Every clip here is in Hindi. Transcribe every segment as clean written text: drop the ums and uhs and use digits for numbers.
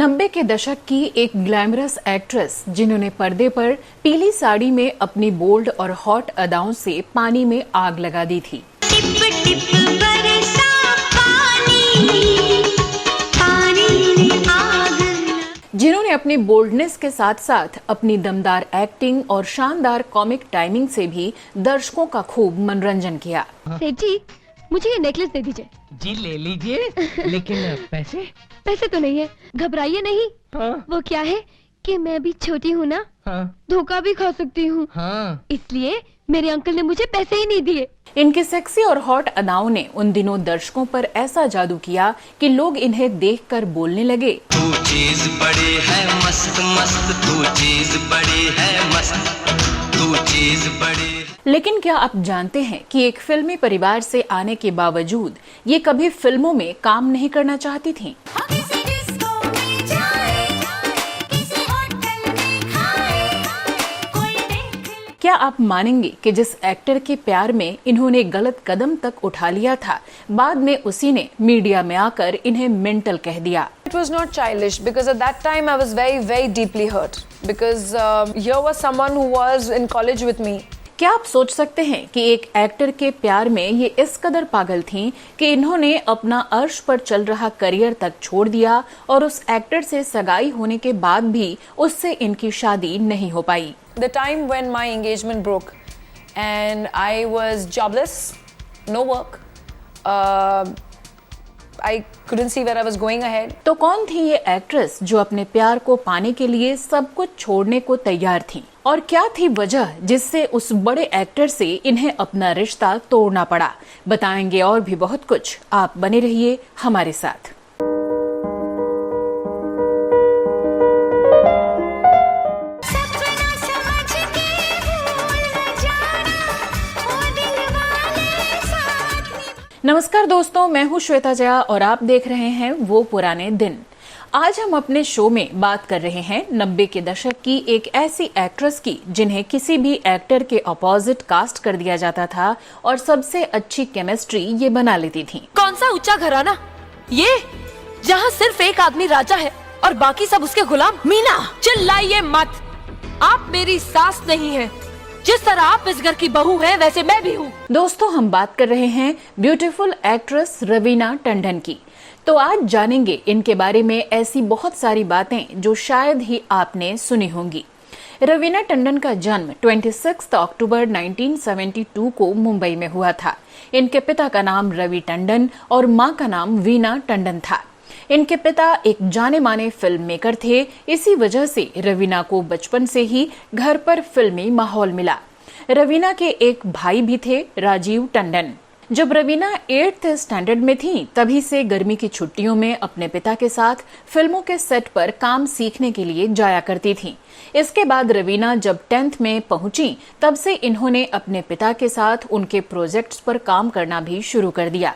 90 के दशक की एक ग्लैमरस एक्ट्रेस जिन्होंने पर्दे पर पीली साड़ी में अपनी बोल्ड और हॉट अदाओं से पानी में आग लगा दी थी। टिप टिप बरसा पानी में आग, जिन्होंने अपनी बोल्डनेस के साथ साथ अपनी दमदार एक्टिंग और शानदार कॉमिक टाइमिंग से भी दर्शकों का खूब मनोरंजन किया। सेठ जी, मुझे ये नेकलेस दे दीजिए। जी ले लीजिए, लेकिन पैसे? पैसे तो नहीं है, घबराइए नहीं। हाँ। वो क्या है कि मैं भी छोटी हूँ ना, हाँ। धोखा भी खा सकती हूँ। हाँ। इसलिए मेरे अंकल ने मुझे पैसे ही नहीं दिए। इनकी सेक्सी और हॉट अदाओं ने उन दिनों दर्शकों पर ऐसा जादू किया कि लोग इन्हें देखकर बोलने लगे, तू चीज बड़ी है मस्त मस्त, तू चीज बड़ी है मस्त, तू चीज बड़ी। लेकिन क्या आप जानते हैं कि एक फिल्मी परिवार से आने के बावजूद ये कभी फिल्मों में काम नहीं करना चाहती थीं। किसी डिस्को में जाए, किसी होटल में खाए, कोई देख ले। क्या आप मानेंगे कि जिस एक्टर के प्यार में इन्होंने गलत कदम तक उठा लिया था, बाद में उसी ने मीडिया में आकर इन्हें मेंटल कह दिया। It was not childish because at that time I was very, very deeply hurt because here was someone who was in college with me. क्या आप सोच सकते हैं कि एक एक्टर के प्यार में ये इस कदर पागल थीं कि इन्होंने अपना अर्श पर चल रहा करियर तक छोड़ दिया और उस एक्टर से सगाई होने के बाद भी उससे इनकी शादी नहीं हो पाई। The time when my engagement broke and I was jobless, no work, I couldn't see where I was going ahead. तो कौन थी ये एक्ट्रेस जो अपने प्यार को पाने के लिए सब कुछ छोड़ने को तैयार थी, और क्या थी वजह जिससे उस बड़े एक्टर से इन्हें अपना रिश्ता तोड़ना पड़ा? बताएंगे और भी बहुत कुछ, आप बने रहिए हमारे साथ। सपना समझ के भूल न जाना, ओ दिल वाले साथ में। नमस्कार दोस्तों, मैं हूँ श्वेता जया और आप देख रहे हैं वो पुराने दिन। आज हम अपने शो में बात कर रहे हैं 90 के दशक की एक ऐसी एक्ट्रेस की जिन्हें किसी भी एक्टर के अपोजिट कास्ट कर दिया जाता था और सबसे अच्छी केमिस्ट्री ये बना लेती थी। कौन सा ऊंचा घराना ये, जहाँ सिर्फ एक आदमी राजा है और बाकी सब उसके गुलाम? मीना, चिल्लाइए मत, आप मेरी सास नहीं है। जिस तरह आप इस घर की बहू हैं, वैसे मैं भी हूँ। दोस्तों, हम बात कर रहे हैं ब्यूटीफुल एक्ट्रेस रवीना टंडन की। तो आज जानेंगे इनके बारे में ऐसी बहुत सारी बातें जो शायद ही आपने सुनी होंगी। रवीना टंडन का जन्म 26 अक्टूबर 1972 को मुंबई में हुआ था। इनके पिता का नाम रवि टंडन और मां का नाम वीना टंडन था। इनके पिता एक जाने माने फिल्म मेकर थे। इसी वजह से रवीना को बचपन से ही घर पर फिल्मी माहौल मिला। रवीना के एक भाई भी थे, राजीव टंडन। जब रवीना 8th स्टैंडर्ड में थी, तभी से गर्मी की छुट्टियों में अपने पिता के साथ फिल्मों के सेट पर काम सीखने के लिए जाया करती थी। इसके बाद रवीना जब 10th में पहुंची, तब से इन्होंने अपने पिता के साथ उनके प्रोजेक्ट्स पर काम करना भी शुरू कर दिया।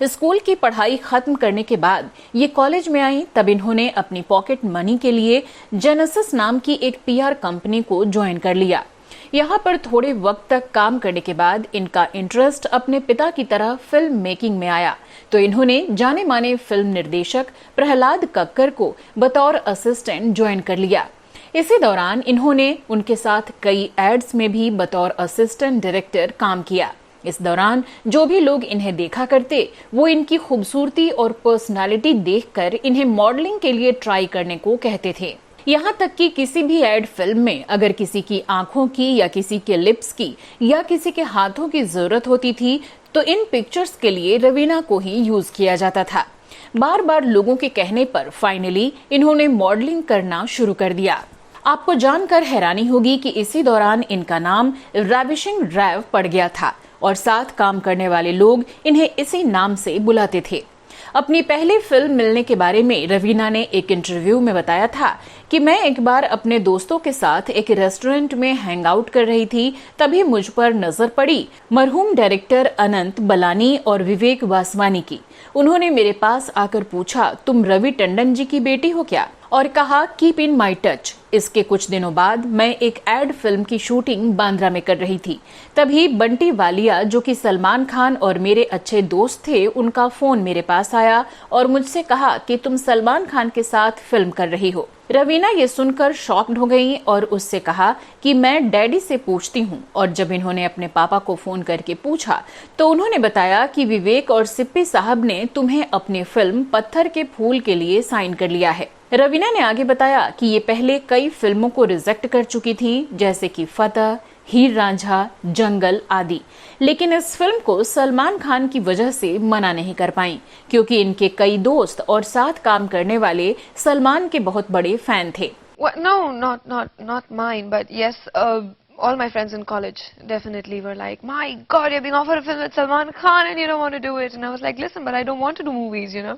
स्कूल की पढ़ाई खत्म करने के बाद ये कॉलेज में आई, तब इन्होंने अपनी पॉकेट मनी के लिए जेनेसिस नाम की एक PR कंपनी को ज्वाइन कर लिया। यहाँ पर थोड़े वक्त तक काम करने के बाद इनका इंटरेस्ट अपने पिता की तरह फिल्म मेकिंग में आया, तो इन्होंने जाने माने फिल्म निर्देशक प्रहलाद कक्कर को बतौर असिस्टेंट ज्वाइन कर लिया। इसी दौरान इन्होंने उनके साथ कई एड्स में भी बतौर असिस्टेंट डायरेक्टर काम किया। इस दौरान जो भी लोग इन्हें देखा करते, वो इनकी खूबसूरती और पर्सनालिटी देखकर इन्हें मॉडलिंग के लिए ट्राई करने को कहते थे। यहाँ तक कि किसी भी एड फिल्म में अगर किसी की आंखों की या किसी के लिप्स की या किसी के हाथों की जरूरत होती थी, तो इन पिक्चर्स के लिए रवीना को ही यूज किया जाता था। बार बार लोगों के कहने पर फाइनली इन्होंने मॉडलिंग करना शुरू कर दिया। आपको जानकर हैरानी होगी कि इसी दौरान इनका नाम रैविशिंग रैव पड़ गया था और साथ काम करने वाले लोग इन्हें इसी नाम से बुलाते थे। अपनी पहली फिल्म मिलने के बारे में रवीना ने एक इंटरव्यू में बताया था कि मैं एक बार अपने दोस्तों के साथ एक रेस्टोरेंट में हैंग आउट कर रही थी, तभी मुझ पर नजर पड़ी मरहूम डायरेक्टर अनंत बलानी और विवेक वासवानी की। उन्होंने मेरे पास आकर पूछा, तुम रवि टंडन जी की बेटी हो क्या? और कहा, कीप इन माई टच। इसके कुछ दिनों बाद मैं एक एड फिल्म की शूटिंग बांद्रा में कर रही थी। तभी बंटी वालिया, जो कि सलमान खान और मेरे अच्छे दोस्त थे, उनका फोन मेरे पास आया और मुझसे कहा कि तुम सलमान खान के साथ फिल्म कर रही हो। रवीना ये सुनकर शॉक्ड हो गई और उससे कहा कि मैं डैडी से पूछती हूँ। और जब इन्होंने अपने पापा को फोन करके पूछा तो उन्होंने बताया कि विवेक और सिप्पी साहब ने तुम्हें अपनी फिल्म पत्थर के फूल के लिए साइन कर लिया है। रवीना ने आगे बताया कि ये पहले कई फिल्मों को रिजेक्ट कर चुकी थी, जैसे कि फतह, हीर रांझा, जंगल आदि, लेकिन इस फिल्म को सलमान खान की वजह से मना नहीं कर पाई, क्योंकि इनके कई दोस्त और साथ काम करने वाले सलमान के बहुत बड़े फैन थे। No, not mine, but yes, all my friends in college definitely were like, "My God, you're being offered a film with Salman Khan and you don't want to do it." And I was like, "Listen, but I don't want to do movies, you know."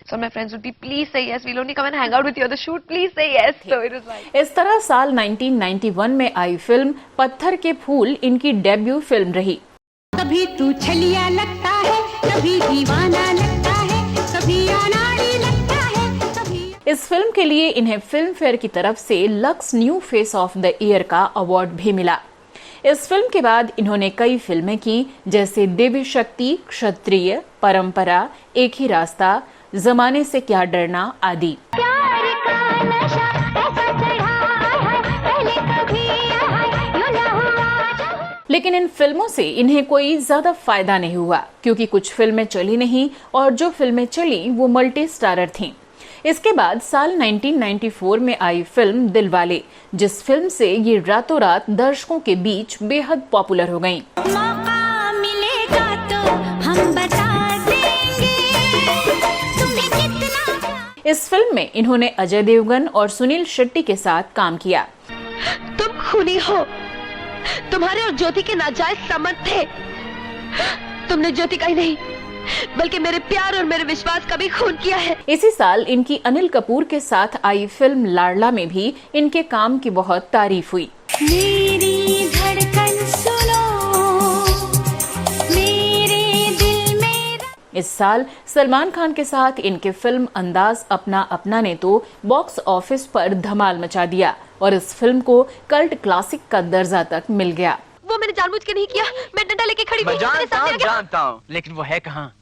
So my friends would be, "Please say yes. We'll only come and hang out with you at the shoot. Please say yes." So it was like. इस तरह साल 1991 में आई फिल्म पत्थर के फूल इनकी डेब्यू फिल्म रही। कभी तू छलिया लगता है, कभी दीवाना लगता है, कभी अनाड़ी लगता है, कभी। इस फिल्म के लिए इन्हें फिल्म फेयर की तरफ से lux new face of the year का अवार्ड भी मिला। इस फिल्म के बाद इन्होंने कई फिल्में की, जैसे दिव्य शक्ति, क्षत्रिय, परंपरा, एक ही रास्ता, जमाने से क्या डरना आदि। प्यार का नशा ऐसा चढ़ा है, पहले कभी यूं ना हुआ। लेकिन इन फिल्मों से इन्हें कोई ज्यादा फायदा नहीं हुआ, क्योंकि कुछ फिल्में चली नहीं और जो फिल्में चली वो मल्टी स्टारर थीं। इसके बाद साल 1994 में आई फिल्म दिलवाले, जिस फिल्म से ये रातों रात दर्शकों के बीच बेहद पॉपुलर हो गईं। मौका मिलेगा तो हम बता देंगे तुम्हें कितना प्यार। इस फिल्म में इन्होंने अजय देवगन और सुनील शेट्टी के साथ काम किया। तुम खूनी हो, तुम्हारे और ज्योति के नाजायज संबंध थे। तुमने ज्योति का ही नहीं बल्कि मेरे प्यार और मेरे विश्वास का भी खून किया है। इसी साल इनकी अनिल कपूर के साथ आई फिल्म लाडला में भी इनके काम की बहुत तारीफ हुई। मेरी धड़कन सुनो, मेरे दिल में। इस साल सलमान खान के साथ इनके फिल्म अंदाज अपना अपना ने तो बॉक्स ऑफिस पर धमाल मचा दिया और इस फिल्म को कल्ट क्लासिक का दर्जा तक मिल गया। वो मैंने जानबूझ के नहीं किया, मैं डंडा लेके खड़ी थी, मेरे सामने आ गया। जानता हूँ, लेकिन वो है कहाँ?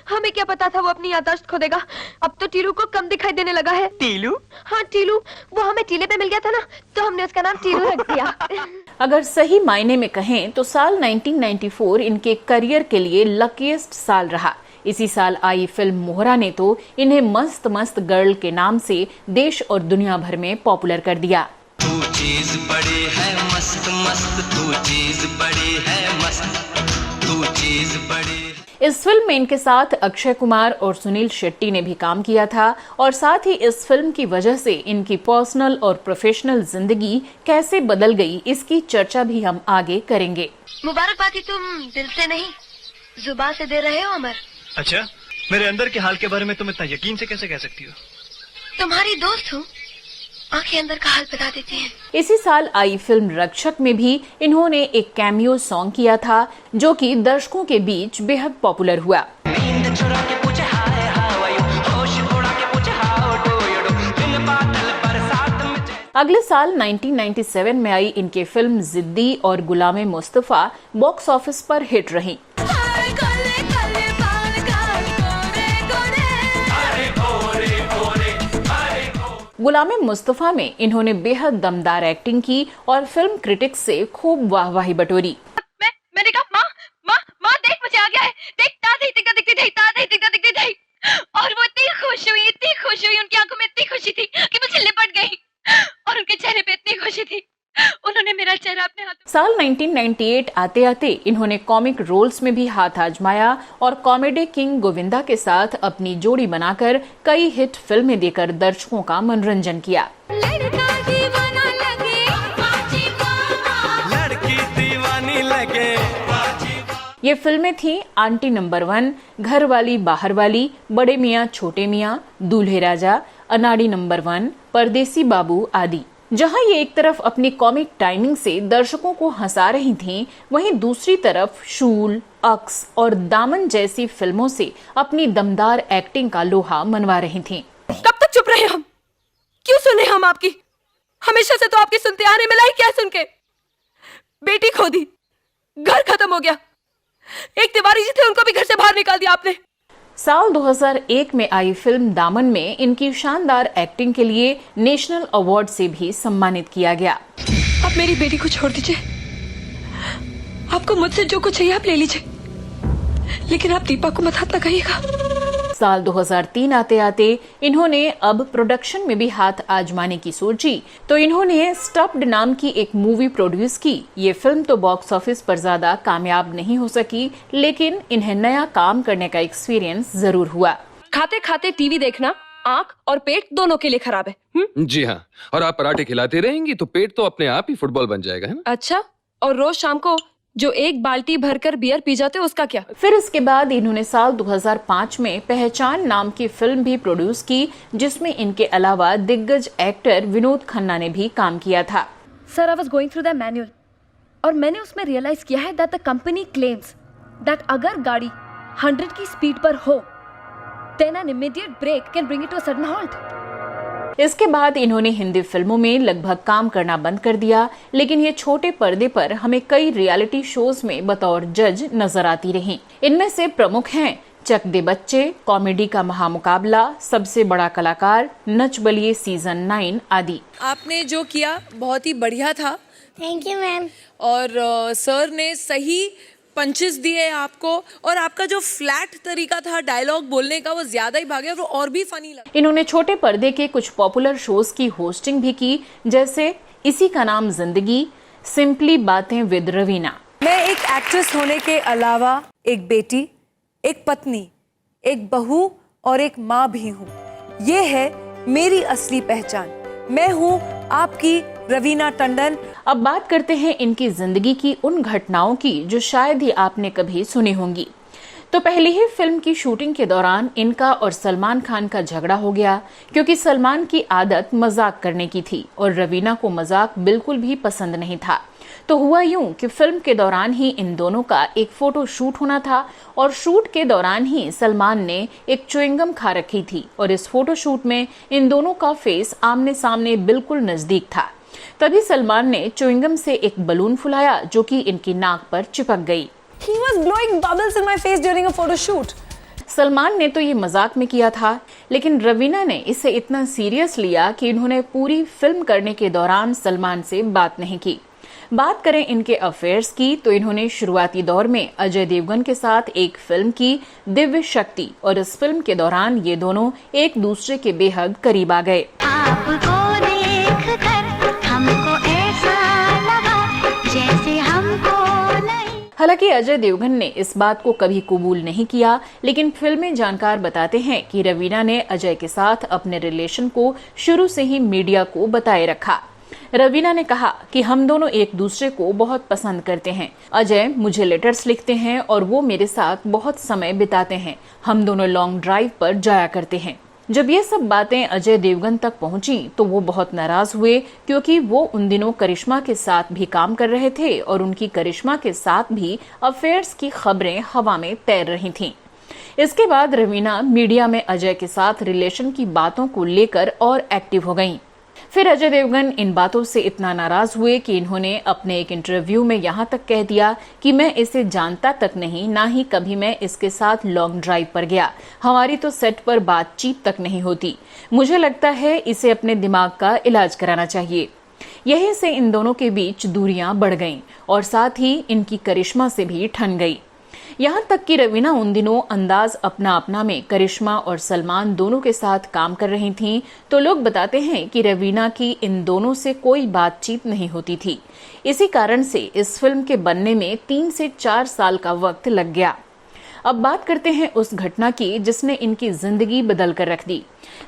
हमें क्या पता था वो अपनी याददाश्त खो देगा। अब तो टीलू को कम दिखाई देने लगा है। टीलू? हाँ टीलू, वो हमें टीले पे मिल गया था ना, तो हमने उसका नाम टीलू रख दिया। अगर सही मायने में कहें तो साल 1994 इनके करियर के लिए लकीएस्ट साल रहा। इसी साल आई फिल्म मोहरा ने तो इन्हें मस्त मस्त गर्ल के नाम से देश और दुनिया भर में पॉपुलर कर दिया। तू चीज बड़ी है मस्त मस्त, तू चीज बड़ी है मस्त, तू चीज बड़ी। इस फिल्म में इनके साथ अक्षय कुमार और सुनील शेट्टी ने भी काम किया था और साथ ही इस फिल्म की वजह से इनकी पर्सनल और प्रोफेशनल जिंदगी कैसे बदल गई, इसकी चर्चा भी हम आगे करेंगे। मुबारकबादी तुम दिल से नहीं जुबान से दे रहे हो अमर। अच्छा, मेरे अंदर के हाल के बारे में तुम इतना यकीन से कैसे कह सकती हो? तुम्हारी दोस्त हूँ, आंखें अंदर का हाल बता देती हैं। इसी साल आई फिल्म रक्षक में भी इन्होंने एक कैमियो सॉन्ग किया था, जो कि दर्शकों के बीच बेहद पॉपुलर हुआ। नींद चुरा के पूछे हाय हाउ आर यू, होश उड़ा के पूछे हाउ डू यू डू, दिन बादल बरसात में। अगले साल 1997 में आई इनकी फिल्म जिद्दी और गुलामे मुस्तफा बॉक्स ऑफिस पर हिट रही। गुलामे मुस्तफा में इन्होंने बेहद दमदार एक्टिंग की और फिल्म क्रिटिक्स से खूब वाहवाही बटोरी। मैंने कहा माँ माँ माँ देख मुझे आ गया है, देख ताज़ी दिखता दिखती थी। और वो इतनी खुश हुई, उनकी आंखों में इतनी खुशी थी कि मुझे लिपट गई और उनके चेहरे पे इतनी खुशी थी, उन्होंने मेरा चेहरा अपने हाथों। साल 1998 आते आते इन्होंने कॉमिक रोल्स में भी हाथ आजमाया और कॉमेडी किंग गोविंदा के साथ अपनी जोड़ी बनाकर कई हिट फिल्में देकर दर्शकों का मनोरंजन किया। लड़का दीवाना लगे, लड़की दीवानी लगे। ये फिल्में थीं आंटी नंबर 1, घर वाली बाहर वाली, बड़े मियाँ छोटे मियाँ, दूल्हे राजा, अनाड़ी नंबर 1, परदेसी बाबू आदि। जहां ये एक तरफ अपनी कॉमिक टाइमिंग से दर्शकों को हंसा रही थीं, वहीं दूसरी तरफ शूल, अक्स और दामन जैसी फिल्मों से अपनी दमदार एक्टिंग का लोहा मनवा रही थीं। कब तक चुप रहे हम? क्यों सुने हम आपकी? हमेशा से तो आपकी सुनते आ रहे, मिला ही क्या सुन के? बेटी खो दी, घर खत्म हो गया, एक तिवारी जी थे उनको भी घर से बाहर निकाल दिया आपने। साल 2001 में आई फिल्म दामन में इनकी शानदार एक्टिंग के लिए नेशनल अवार्ड से भी सम्मानित किया गया। आप मेरी बेटी को छोड़ दीजिए, आपको मुझसे जो कुछ चाहिए आप ले लीजिए, लेकिन आप दीपा को मत हाथ लगाइएगा। साल 2003 आते आते इन्होंने अब प्रोडक्शन में भी हाथ आजमाने की सोची, तो इन्होंने स्टफ्ड नाम की एक मूवी प्रोड्यूस की। ये फिल्म तो बॉक्स ऑफिस पर ज्यादा कामयाब नहीं हो सकी, लेकिन इन्हें नया काम करने का एक्सपीरियंस जरूर हुआ। खाते खाते टीवी देखना आंख और पेट दोनों के लिए खराब है। जी हाँ, और आप पराठे खिलाते रहेंगी तो पेट तो अपने आप ही फुटबॉल बन जाएगा, है ना? अच्छा, और रोज शाम को जो एक बाल्टी भरकर बियर पी जाते उसका क्या? फिर इसके बाद इन्होंने साल 2005 में पहचान नाम की फिल्म भी प्रोड्यूस की, जिसमें इनके अलावा दिग्गज एक्टर विनोद खन्ना ने भी काम किया था। Sir, I was going through the manual और मैंने उसमें रियलाइज किया है that the company claims that अगर गाड़ी 100 की स्पीड पर हो then an immediate brake can bring it to a sudden halt. इसके बाद इन्होंने हिंदी फिल्मों में लगभग काम करना बंद कर दिया, लेकिन ये छोटे पर्दे पर हमें कई रियलिटी शोज में बतौर जज नजर आती रहीं। इनमें से प्रमुख हैं चक दे बच्चे, कॉमेडी का महामुकाबला, सबसे बड़ा कलाकार, नच बलिए सीजन 9 आदि। आपने जो किया बहुत ही बढ़िया था। Thank you ma'am. और सर ने सही पंचेस दिए आपको, और आपका जो फ्लैट तरीका था डायलॉग बोलने का वो ज्यादा ही भागे और भी फनी लगा। इन्होंने छोटे पर्दे के कुछ पॉपुलर शोज की होस्टिंग भी की, जैसे इसी का नाम जिंदगी, सिंपली बातें विद रवीना। मैं एक एक्ट्रेस होने के अलावा एक बेटी, एक पत्नी, एक बहू और एक माँ भी हूँ। ये है मेरी असली पहचान। मैं हूँ आपकी रवीना टंडन। अब बात करते हैं इनकी जिंदगी की उन घटनाओं की जो शायद ही आपने कभी सुनी होंगी। तो पहली ही फिल्म की शूटिंग के दौरान इनका और सलमान खान का झगड़ा हो गया, क्योंकि सलमान की आदत मजाक करने की थी और रवीना को मजाक बिल्कुल भी पसंद नहीं था। तो हुआ यूं कि फिल्म के दौरान ही इन दोनों का एक फोटो शूट होना था और शूट के दौरान ही सलमान ने एक च्युइंगम खा रखी थी और इस फोटो शूट में इन दोनों का फेस आमने सामने बिल्कुल नजदीक था। तभी सलमान ने च्युइंगम से एक बलून फुलाया जो कि इनकी नाक पर चिपक गई। He was blowing bubbles in my face during a photo shoot. Salman ने तो ये मजाक में किया था, लेकिन रवीना ने इसे इतना सीरियस लिया कि इन्होंने पूरी फिल्म करने के दौरान सलमान से बात नहीं की। बात करें इनके अफेयर्स की, तो इन्होंने शुरुआती दौर में अजय देवगन के साथ एक फिल्म की, दिव्य शक्ति, और इस फिल्म के दौरान ये दोनों एक दूसरे के बेहद करीब आ गए। आपको देखकर हमको ऐसा लगा जैसे हमको नहीं। हालांकि अजय देवगन ने इस बात को कभी कबूल नहीं किया, लेकिन फिल्मी जानकार बताते हैं कि रवीना ने अजय के साथ अपने रिलेशन को शुरू से ही मीडिया को बताए रखा। रवीना ने कहा कि हम दोनों एक दूसरे को बहुत पसंद करते हैं। अजय मुझे लेटर्स लिखते हैं और वो मेरे साथ बहुत समय बिताते हैं। हम दोनों लॉन्ग ड्राइव पर जाया करते हैं। जब ये सब बातें अजय देवगन तक पहुंची तो वो बहुत नाराज हुए, क्योंकि वो उन दिनों करिश्मा के साथ भी काम कर रहे थे और उनकी करिश्मा के साथ भी अफेयर्स की खबरें हवा में तैर रही थीं। इसके बाद रवीना मीडिया में अजय के साथ रिलेशन की बातों को लेकर और एक्टिव हो गईं। फिर अजय देवगन इन बातों से इतना नाराज हुए कि इन्होंने अपने एक इंटरव्यू में यहाँ तक कह दिया कि मैं इसे जानता तक नहीं, ना ही कभी मैं इसके साथ लॉन्ग ड्राइव पर गया। हमारी तो सेट पर बातचीत तक नहीं होती। मुझे लगता है इसे अपने दिमाग का इलाज कराना चाहिए। यहीं से इन दोनों के बीच दूरियां बढ़ गईं और साथ ही इनकी करिश्मा से भी ठन गई। यहाँ तक कि रवीना उन दिनों अंदाज अपना अपना में करिश्मा और सलमान दोनों के साथ काम कर रही थीं, तो लोग बताते हैं कि रवीना की इन दोनों से कोई बातचीत नहीं होती थी। इसी कारण से इस फिल्म के बनने में 3 से 4 साल का वक्त लग गया। अब बात करते हैं उस घटना की जिसने इनकी जिंदगी बदल कर रख दी।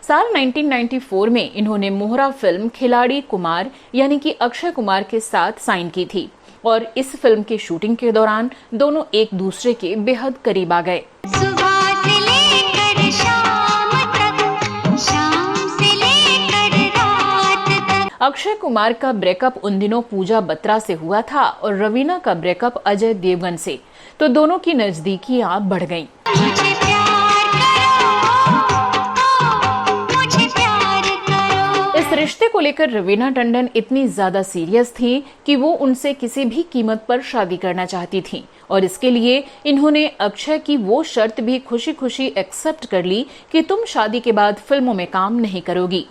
साल 1994 में इन्होंने मोहरा फिल्म खिलाड़ी कुमार यानी कि अक्षय कुमार के साथ साइन की थी और इस फिल्म की शूटिंग के दौरान दोनों एक दूसरे के बेहद करीब आ गए। सुबह से लेकर शाम तक, शाम से लेकर रात अक्षय कुमार का ब्रेकअप उन दिनों पूजा बत्रा से हुआ था और रवीना का ब्रेकअप अजय देवगन से, तो दोनों की नजदीकियां बढ़ गईं। मुझे प्यार करो, मुझे प्यार करो। इस रिश्ते को लेकर रवीना टंडन इतनी ज्यादा सीरियस थी कि वो उनसे किसी भी कीमत पर शादी करना चाहती थी और इसके लिए इन्होंने अक्षय की वो शर्त भी खुशी खुशी एक्सेप्ट कर ली कि तुम शादी के बाद फिल्मों में काम नहीं करोगी।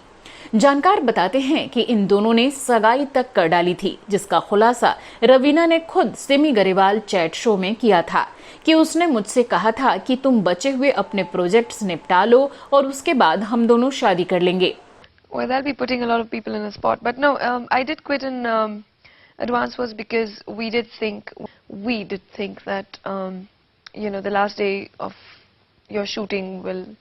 जानकार बताते हैं कि इन दोनों ने सगाई तक कर डाली थी, जिसका खुलासा रवीना ने खुद सिमी गरेवाल चैट शो में किया था कि उसने मुझसे कहा था कि तुम बचे हुए अपने प्रोजेक्ट्स निपटा लो और उसके बाद हम दोनों शादी कर लेंगे। Well, that'll be putting a lot of people in a spot. But no, I did quit in advance was because we did think that, the last day of your shooting when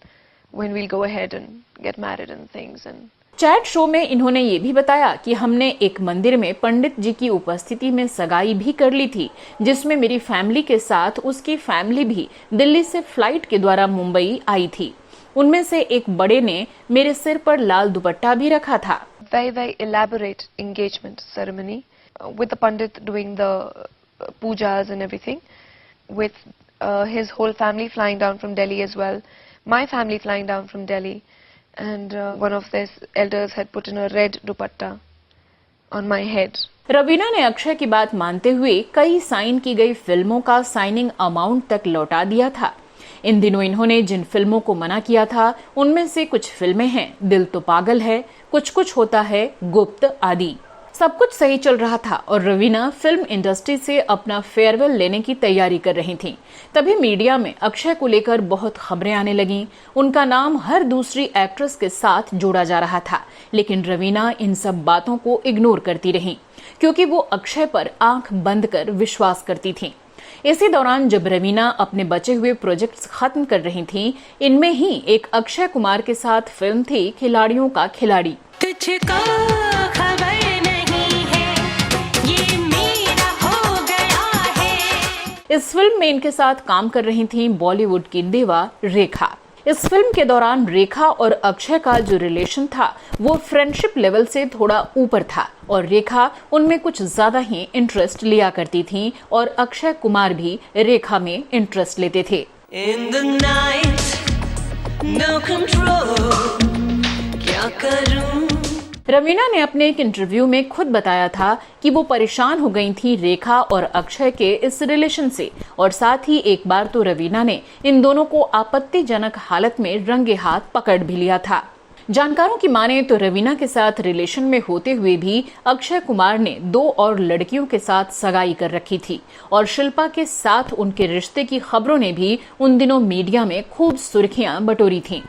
we'll go ahead and get married and things. And chat show में इन्होंने ये भी बताया कि हमने एक मंदिर में पंडित जी की उपस्थिति में सगाई भी कर ली थी, जिसमें मेरी फैमिली के साथ उसकी फैमिली भी दिल्ली से फ्लाइट के द्वारा मुंबई आई थी। उनमें से एक बड़े ने मेरे सिर पर लाल दुपट्टा भी रखा था। very, very elaborate engagement ceremony with the pandit doing the pujas and everything, with his whole family flying down from Delhi as well, my family flying down from Delhi, and one of their elders had put in a red dupatta on my head. Raveena ने अक्षय की बात मानते हुए कई साइन की गई फिल्मों का साइनिंग अमाउंट तक लौटा दिया था। इन दिनों इन्होंने जिन फिल्मों को मना किया था उनमें से कुछ फिल्में हैं दिल तो पागल है, कुछ कुछ होता है, गुप्त आदि। सब कुछ सही चल रहा था और रवीना फिल्म इंडस्ट्री से अपना फेयरवेल लेने की तैयारी कर रही थीं। तभी मीडिया में अक्षय को लेकर बहुत खबरें आने लगीं। उनका नाम हर दूसरी एक्ट्रेस के साथ जोड़ा जा रहा था, लेकिन रवीना इन सब बातों को इग्नोर करती रहीं, क्योंकि वो अक्षय पर आंख बंद कर विश्वास करती थीं। इसी दौरान जब रवीना अपने बचे हुए प्रोजेक्ट्स खत्म कर रही थीं, इनमें ही एक अक्षय कुमार के साथ फिल्म थी खिलाड़ियों का खिलाड़ी। तुझको खबर नहीं है, ये मेरा हो गया है। इस फिल्म में इनके साथ काम कर रही थी बॉलीवुड की देवा रेखा। इस फिल्म के दौरान रेखा और अक्षय का जो रिलेशन था वो फ्रेंडशिप लेवल से थोड़ा ऊपर था और रेखा उनमें कुछ ज्यादा ही इंटरेस्ट लिया करती थी और अक्षय कुमार भी रेखा में इंटरेस्ट लेते थे। In the night, no control, क्या करूं? रवीना ने अपने एक इंटरव्यू में खुद बताया था कि वो परेशान हो गई थी रेखा और अक्षय के इस रिलेशन से, और साथ ही एक बार तो रवीना ने इन दोनों को आपत्तिजनक हालत में रंगे हाथ पकड़ भी लिया था। जानकारों की माने तो रवीना के साथ रिलेशन में होते हुए भी अक्षय कुमार ने 2 और लड़कियों के साथ सगाई कर रखी थी और शिल्पा के साथ उनके रिश्ते की खबरों ने भी उन दिनों मीडिया में खूब सुर्खियां बटोरी थीं।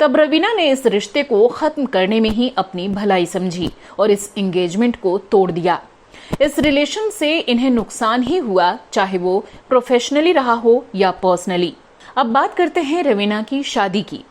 तब रवीना ने इस रिश्ते को खत्म करने में ही अपनी भलाई समझी और इस एंगेजमेंट को तोड़ दिया। इस रिलेशन से इन्हें नुकसान ही हुआ, चाहे वो प्रोफेशनली रहा हो या पर्सनली। अब बात करते हैं रवीना की शादी की।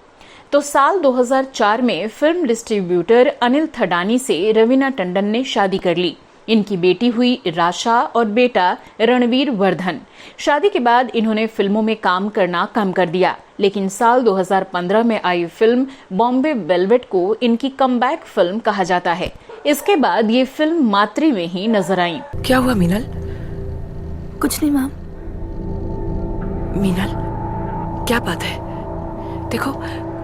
तो साल 2004 में फिल्म डिस्ट्रीब्यूटर अनिल थडानी से रवीना टंडन ने शादी कर ली। इनकी बेटी हुई राशा और बेटा रणवीर वर्धन। शादी के बाद इन्होंने फिल्मों में काम करना कम कर दिया, लेकिन साल 2015 में आई फिल्म बॉम्बे वेलवेट को इनकी कमबैक फिल्म कहा जाता है। इसके बाद ये फिल्म मातृ में ही नजर आई। क्या हुआ मीनल? कुछ नहीं मैम। मीनल, क्या बात है? देखो,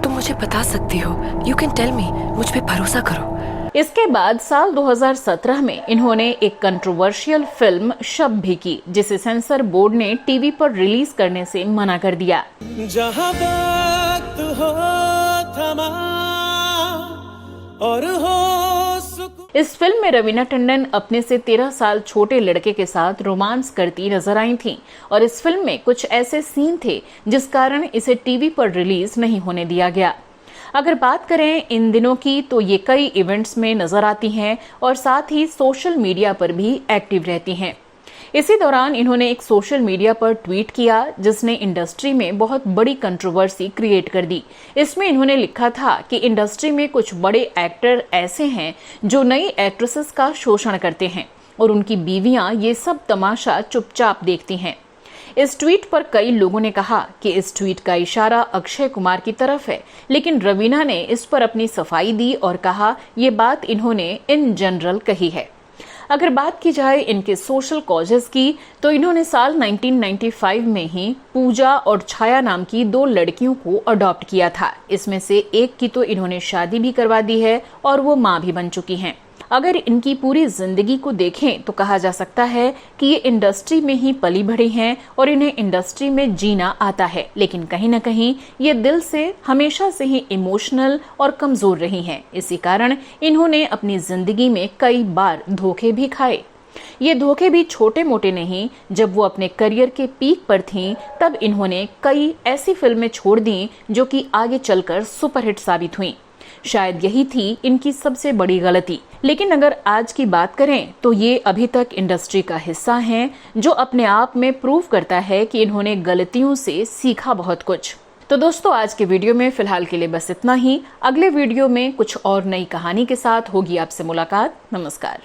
तुम मुझे बता सकती हो। यू कैन टेल मी, मुझ पे भरोसा करो। इसके बाद साल 2017 में इन्होंने एक कंट्रोवर्शियल फिल्म शब भी की, जिसे सेंसर बोर्ड ने टीवी पर रिलीज करने से मना कर दिया। जहाँ वक्त हो थमा और हो सुकून। इस फिल्म में रवीना टंडन अपने से 13 साल छोटे लड़के के साथ रोमांस करती नजर आई थीं और इस फिल्म में कुछ ऐसे सीन थे जिस कारण इसे टीवी पर रिलीज नहीं होने दिया गया। अगर बात करें इन दिनों की तो ये कई इवेंट्स में नजर आती हैं और साथ ही सोशल मीडिया पर भी एक्टिव रहती हैं। इसी दौरान इन्होंने एक सोशल मीडिया पर ट्वीट किया जिसने इंडस्ट्री में बहुत बड़ी कंट्रोवर्सी क्रिएट कर दी। इसमें इन्होंने लिखा था कि इंडस्ट्री में कुछ बड़े एक्टर ऐसे हैं जो नई एक्ट्रेसेस का शोषण करते हैं और उनकी बीवियां ये सब तमाशा चुपचाप देखती हैं। इस ट्वीट पर कई लोगों ने कहा कि इस ट्वीट का इशारा अक्षय कुमार की तरफ है, लेकिन रवीना ने इस पर अपनी सफाई दी और कहा ये बात इन्होंने इन जनरल कही है। अगर बात की जाए इनके सोशल कॉजेस की, तो इन्होंने साल 1995 में ही पूजा और छाया नाम की 2 लड़कियों को अडॉप्ट किया था। इसमें से एक की तो इन्होंने शादी भी करवा दी है और वो मां भी बन चुकी हैं। अगर इनकी पूरी जिंदगी को देखें तो कहा जा सकता है कि ये इंडस्ट्री में ही पली बढ़ी हैं और इन्हें इंडस्ट्री में जीना आता है, लेकिन कहीं ना कहीं ये दिल से हमेशा से ही इमोशनल और कमजोर रही हैं। इसी कारण इन्होंने अपनी जिंदगी में कई बार धोखे भी खाए। ये धोखे भी छोटे मोटे नहीं। जब वो अपने करियर के पीक पर थीं, तब इन्होंने कई ऐसी फिल्में छोड़ दी जो कि आगे चलकर सुपरहिट साबित हुई। शायद यही थी इनकी सबसे बड़ी गलती। लेकिन अगर आज की बात करें तो ये अभी तक इंडस्ट्री का हिस्सा हैं, जो अपने आप में प्रूव करता है कि इन्होंने गलतियों से सीखा बहुत कुछ। तो दोस्तों, आज के वीडियो में फिलहाल के लिए बस इतना ही। अगले वीडियो में कुछ और नई कहानी के साथ होगी आपसे मुलाकात। नमस्कार।